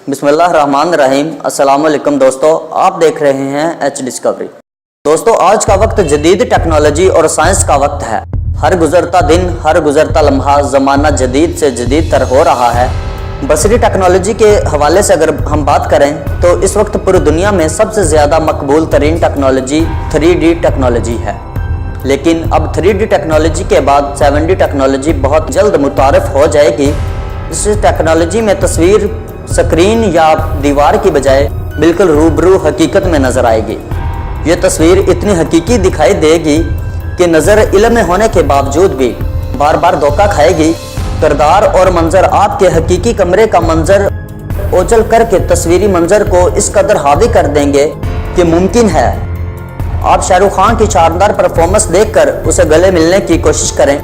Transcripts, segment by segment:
बिस्मिल्लाहिर्रहमानिर्रहीम। अस्सलाम वालेकुम दोस्तों, आप देख रहे हैं एच डिस्कवरी। दोस्तों, आज का वक्त जदीद टेक्नोलॉजी और साइंस का वक्त है। हर गुजरता दिन, हर गुजरता लम्हा ज़माना जदीद से जदीद तर हो रहा है। बसरी टेक्नोलॉजी के हवाले से अगर हम बात करें तो इस वक्त पूरी दुनिया में सबसे ज़्यादा मकबूल तरीन टेक्नोलॉजी 3D टेक्नोलॉजी है। लेकिन अब 3D टेक्नोलॉजी के बाद 7D टेक्नोलॉजी बहुत जल्द मुतारफ़ हो जाएगी। इस टेक्नोलॉजी में तस्वीर स्क्रीन या दीवार की बजाय बिल्कुल रूबरू हकीकत में नज़र आएगी। ये तस्वीर इतनी हकीकी दिखाई देगी कि नज़र इल्म में होने के बावजूद भी बार बार धोखा खाएगी। किरदार और मंजर आपके हकीकी कमरे का मंजर ओझल करके तस्वीरी मंजर को इस कदर हावी कर देंगे कि मुमकिन है आप शाहरुख खान की शानदार परफॉर्मेंस देखकर उसे गले मिलने की कोशिश करें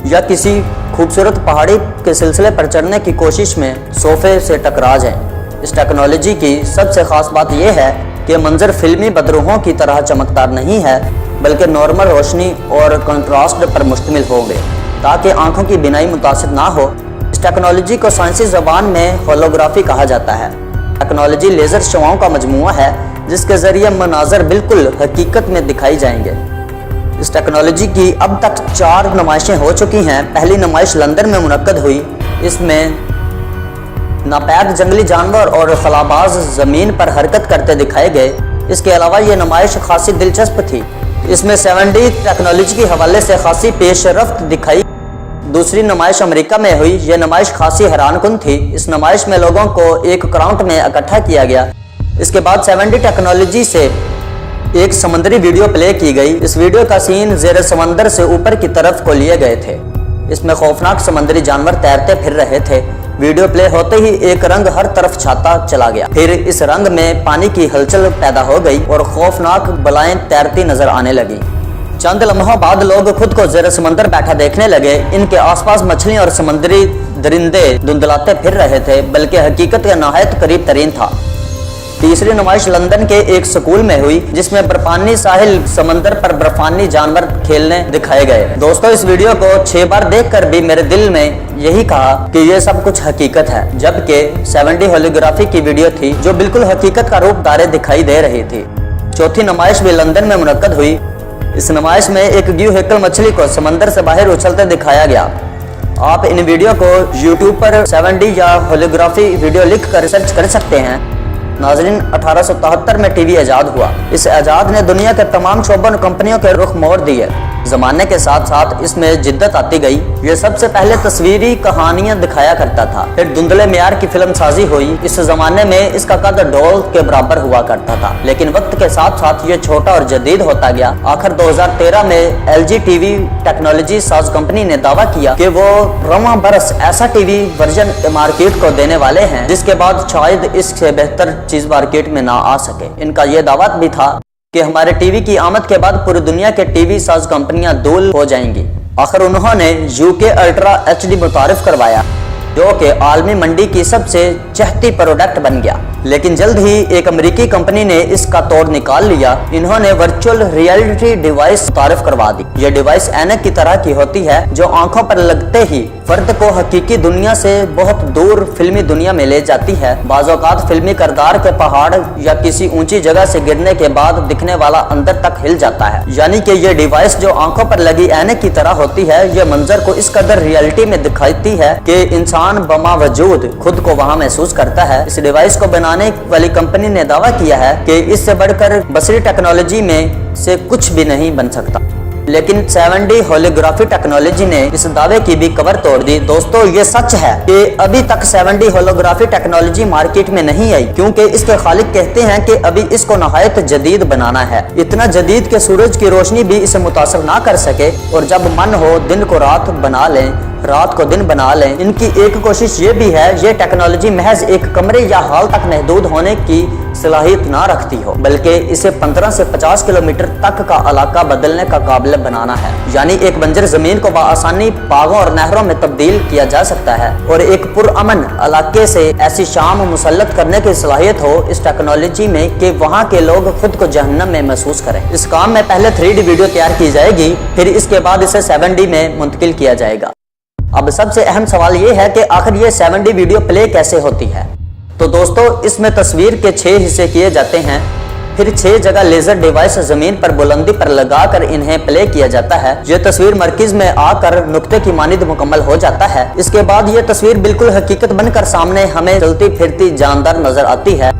या किसी खूबसूरत पहाड़ी के सिलसिले पर चढ़ने की कोशिश में सोफे से टकरा जाएं। इस टेक्नोलॉजी की सबसे ख़ास बात यह है कि मंजर फिल्मी बदरूहों की तरह चमकदार नहीं है, बल्कि नॉर्मल रोशनी और कंट्रास्ट पर मुश्तमिल होंगे ताकि आंखों की बिनाई मुतासिर ना हो। इस टेक्नोलॉजी को साइंसी ज़बान में होलोग्राफी कहा जाता है। टेक्नोलॉजी लेज़र शवाओं का मजमूआ है जिसके ज़रिए मनाजर बिल्कुल हकीकत में दिखाई जाएंगे। इस टेक्नोलॉजी की अब तक 4 नुमाइशें हो चुकी हैं। पहली नुमाइश लंदन में मुनक्कद हुई। इसमें नापैद जंगली जानवर और खलाबाज ज़मीन पर हरकत करते दिखाए गए। इसके अलावा ये नुमाइश खासी दिलचस्प थी। इसमें 7D टेक्नोलॉजी के हवाले से खासी पेशरफ्त दिखाई। दूसरी नुमाइश अमेरिका में हुई। यह नुमाइश खासी हैरानकुन थी। इस नुमाइश में लोगों को एक क्राउड में इकट्ठा किया गया। इसके बाद 7D टेक्नोलॉजी से एक समंदरी वीडियो प्ले की गई। इस वीडियो का सीन ज़ेर समंदर से ऊपर की तरफ को लिए गए थे। इसमें खौफनाक समंदरी जानवर तैरते फिर रहे थे। वीडियो प्ले होते ही एक रंग हर तरफ छाता चला गया। फिर इस रंग में पानी की हलचल पैदा हो गई और खौफनाक बलाएं तैरती नजर आने लगी। चंद लम्हों बाद लोग खुद को ज़ेर समंदर बैठा देखने लगे। इनके आसपास मछलियां और समंदरी दरिंदे धुंधलाते फिर रहे थे, बल्कि हकीकत के नहायत करीब तरीन था। तीसरी नुमाइश लंदन के एक स्कूल में हुई जिसमें बर्फानी साहिल समंदर पर बर्फानी जानवर खेलने दिखाए गए। दोस्तों, इस वीडियो को 6 बार देखकर भी मेरे दिल में यही कहा कि ये सब कुछ हकीकत है, जबकि 7D होलोग्राफी की वीडियो थी जो बिल्कुल हकीकत का रूप धारे दिखाई दे रही थी। चौथी नुमाइश भी लंदन में मुनक्कद हुई। इस नुमाइश में एक ग्यू हेकल मछली को समंदर से बाहर उछलते दिखाया गया। आप इन वीडियो को YouTube पर 7D या होलोग्राफी वीडियो लिख कर सर्च कर सकते हैं। नाज़रीन, 1873 में टीवी आज़ाद हुआ। इस आज़ाद ने दुनिया के तमाम शोबन कंपनियों के रुख मोड़ दिए। ज़माने के साथ साथ इसमें जिद्दत आती गई। ये सबसे पहले तस्वीरी कहानियां दिखाया करता था, फिर धुंधले मियार की फिल्म साजी हुई। इस ज़माने में इसका कदर ढोल के बराबर हुआ करता था, लेकिन वक्त के साथ साथ ये छोटा और जदीद होता गया। आखिर 2013 में LG टीवी टेक्नोलॉजी साज कंपनी ने दावा किया कि वो रवां बरस ऐसा टीवी वर्जन मार्केट को देने वाले हैं जिसके बाद शायद इससे बेहतर चीज मार्केट में ना आ सके। इनका यह दावा भी था कि हमारे टीवी की आमद के बाद पूरी दुनिया के टीवी साज कंपनियां दूल हो जाएंगी। आखिर उन्होंने UK अल्ट्रा HD मुतारिफ करवाया जो कि आलमी मंडी की सबसे चहती प्रोडक्ट बन गया। लेकिन जल्द ही एक अमेरिकी कंपनी ने इसका तोड़ निकाल लिया। इन्होंने वर्चुअल रियलिटी डिवाइस मुतारिफ करवा दी। यह डिवाइस ऐनक की तरह की होती है जो आंखों पर लगते ही फर्द को हकीकी दुनिया से बहुत दूर फिल्मी दुनिया में ले जाती है। बाज़ औक़ात फिल्मी किरदार के पहाड़ या किसी ऊंची जगह से गिरने के बाद दिखने वाला अंदर तक हिल जाता है। यानी कि यह डिवाइस जो आंखों पर लगी ऐनक की तरह होती है, यह मंजर को इस कदर रियलिटी में दिखाती है कि इंसान बमावजूद खुद को वहां महसूस करता है। इस डिवाइस को बनाने वाली कंपनी ने दावा किया है कि इससे बढ़कर बसरी टेक्नोलॉजी में से कुछ भी नहीं बन सकता। लेकिन 7D होलोग्राफी टेक्नोलॉजी ने इस दावे की भी कवर तोड़ दी। दोस्तों, ये सच है कि अभी तक 7D होलोग्राफी टेक्नोलॉजी मार्केट में नहीं आई, क्योंकि इसके खालिक कहते हैं कि अभी इसको नहायत जदीद बनाना है। इतना जदीद कि सूरज की रोशनी भी इसे मुतासर ना कर सके, और जब मन हो दिन को रात बना लें, रात को दिन बना लें। इनकी एक कोशिश ये भी है, ये टेक्नोलॉजी महज एक कमरे या हॉल तक महदूद होने की सलाहियत ना रखती हो, बल्कि इसे 15 से 50 किलोमीटर तक का इलाका बदलने का काबिल बनाना है। यानी एक बंजर जमीन को बआसानी बागों और नहरों में तब्दील किया जा सकता है और एक पुरअमन इलाके से ऐसी शाम मुसल्लत करने की सलाहियत हो इस टेक्नोलॉजी में कि वहाँ के लोग खुद को जहन्नम में महसूस करें। इस काम में पहले 3D वीडियो तैयार की जाएगी, फिर इसके बाद इसे 7D में मुंतकिल किया जाएगा। अब सबसे अहम सवाल ये है कि आखिर ये 7D वीडियो प्ले कैसे होती है। तो दोस्तों इसमें तस्वीर के 6 हिस्से किए जाते हैं, फिर 6 जगह लेजर डिवाइस जमीन पर बुलंदी पर लगाकर इन्हें प्ले किया जाता है। यह तस्वीर मरकज में आकर नुक्ते की मानिंद मुकम्मल हो जाता है। इसके बाद यह तस्वीर बिल्कुल हकीकत बनकर सामने हमें चलती फिरती जानदार नजर आती है।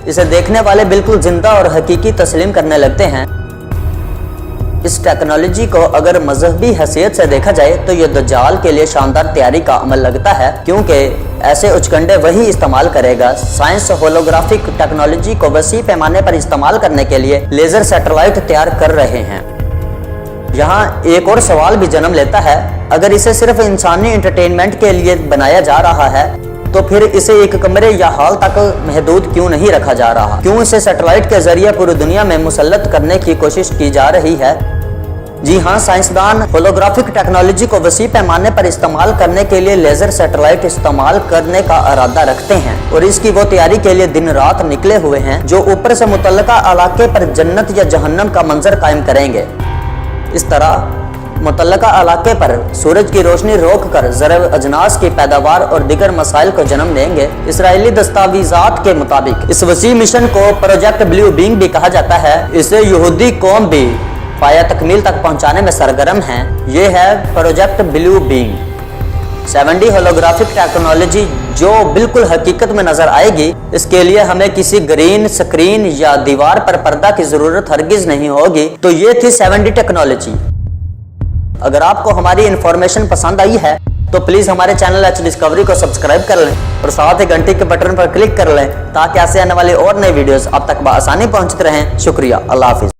इसे देखने वाले बिल्कुल जिंदा और हकीकी तस्लीम करने लगते हैं। इस टेक्नोलॉजी को अगर मजहबी हैसियत से देखा जाए तो ये दज्जाल के लिए शानदार तैयारी का अमल लगता है, क्योंकि ऐसे उचकंडे वही इस्तेमाल करेगा। साइंस होलोग्राफिक टेक्नोलॉजी को वसी पैमाने पर इस्तेमाल करने के लिए लेजर सैटेलाइट तैयार कर रहे हैं। यहाँ एक और सवाल भी जन्म लेता है, अगर इसे सिर्फ इंसानी एंटरटेनमेंट के लिए बनाया जा रहा है तो फिर इसे एक कमरे या हॉल तक महदूद क्यों नहीं रखा जा रहा? क्यों इसे सैटेलाइट के जरिए पूरी दुनिया में मुसल्लत करने की कोशिश की जा रही है? जी हाँ, साइंसदान होलोग्राफिक टेक्नोलॉजी को वसी पैमाने पर इस्तेमाल करने के लिए लेजर सैटेलाइट इस्तेमाल करने का इरादा रखते हैं और इसकी वो तैयारी के लिए दिन रात निकले हुए हैं, जो ऊपर से मुतल्लका इलाके पर जन्नत या जहन्नम का मंजर कायम करेंगे। इस तरह मुतल्लका इलाके पर सूरज की रोशनी रोक कर ज़रअ अजनास की पैदावार और दीगर मसाइल को जन्म देंगे। इसराइली दस्तावेज़ात के मुताबिक इस वसी मिशन को प्रोजेक्ट ब्लू बींग भी कहा जाता है। इसे यहूदी कौम भी पाया तकमील तक पहुंचाने में सरगर्म है। ये है project blue being. 7D holographic technology जो बिल्कुल हकीकत में नजर आएगी, इसके लिए हमें किसी ग्रीन स्क्रीन या दीवार पर पर्दा की जरूरत हरगिज नहीं होगी। तो ये थी 7D टेक्नोलॉजी। अगर आपको हमारी इंफॉर्मेशन पसंद आई है तो प्लीज हमारे चैनल एच डिस्कवरी को सब्सक्राइब कर लें और साथ ही घंटी के बटन पर क्लिक कर लें, ताकि ऐसे आने वाली और नई वीडियोस आप तक बआसानी पहुंचते रहें। शुक्रिया, अल्लाह हाफिज।